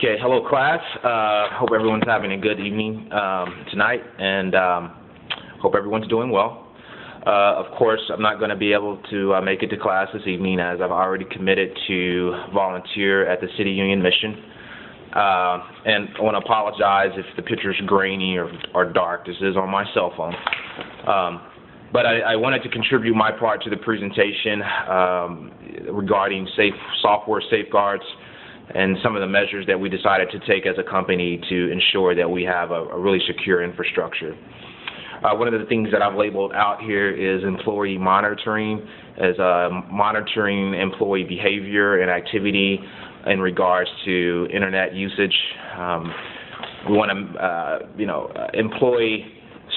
Okay, hello class. Hope everyone's having a good evening tonight, and hope everyone's doing well. Of course, I'm not going to be able to make it to class this evening as I've already committed to volunteer at the City Union Mission. And I want to apologize if the picture's grainy or dark. This is on my cell phone. But I wanted to contribute my part to the presentation regarding software safeguards and some of the measures that we decided to take as a company to ensure that we have a really secure infrastructure. One of the things that I've labeled out here is employee monitoring, as monitoring employee behavior and activity in regards to internet usage. We want to, employ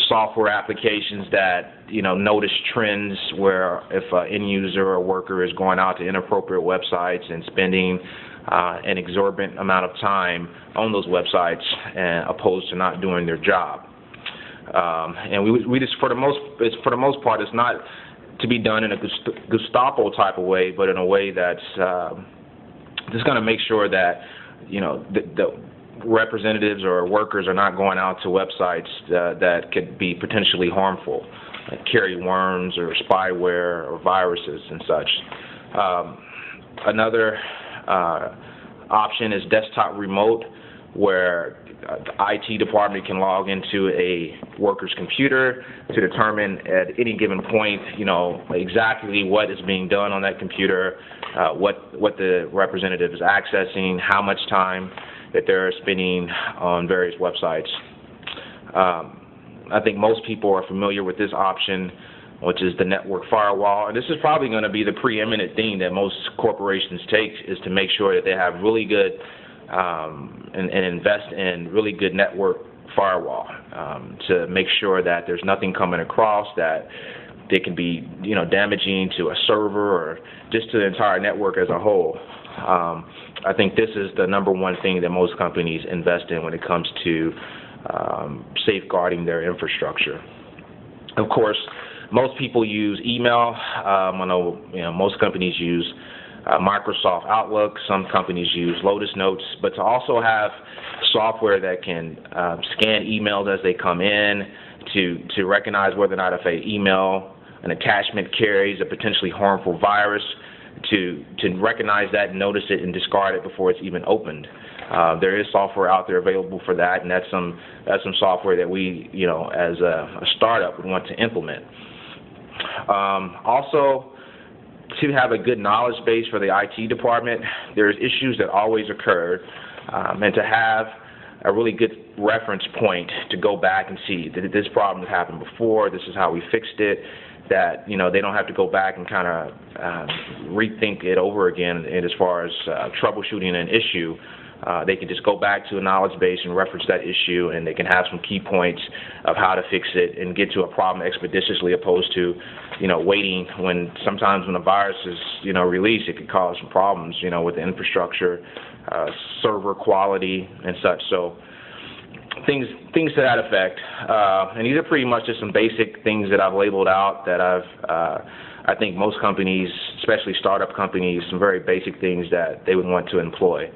software applications that, notice trends where if an end user or worker is going out to inappropriate websites and spending an exorbitant amount of time on those websites opposed to not doing their job. And we just, for the most part, it's not to be done in a Gestapo type of way, but in a way that's just going to make sure that, the representatives or workers are not going out to websites that could be potentially harmful, like carry worms or spyware or viruses and such. Another option is desktop remote, where the IT department can log into a worker's computer to determine at any given point, exactly what is being done on that computer, what the representative is accessing, how much time that they're spending on various websites. I think most people are familiar with this option, which is the network firewall. And this is probably going to be the preeminent thing that most corporations take, is to make sure that they have really good and invest in really good network firewall to make sure that there's nothing coming across that they can be, damaging to a server or just to the entire network as a whole. I think this is the number one thing that most companies invest in when it comes to safeguarding their infrastructure. Of course, most people use email. I know most companies use Microsoft Outlook. Some companies use Lotus Notes. But to also have software that can scan emails as they come in, to recognize whether or not if an attachment carries a potentially harmful virus, to recognize that and notice it and discard it before it's even opened. There is software out there available for that, and that's some software that we, as a startup, would want to implement. Also, to have a good knowledge base for the IT department, there's issues that always occur, and to have a really good reference point to go back and see that this problem has happened before, this is how we fixed it, that they don't have to go back and kind of rethink it over again. And as far as troubleshooting an issue, they can just go back to a knowledge base and reference that issue, and they can have some key points of how to fix it and get to a problem expeditiously, opposed to waiting when a virus is released. It could cause some problems with the infrastructure, server quality and such. So things to that effect, and these are pretty much just some basic things that I've labeled out that I think most companies, especially startup companies, some very basic things that they would want to employ.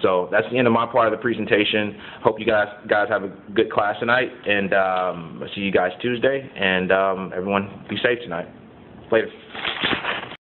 So that's the end of my part of the presentation. Hope you guys have a good class tonight, and I'll see you guys Tuesday, and everyone be safe tonight. Later.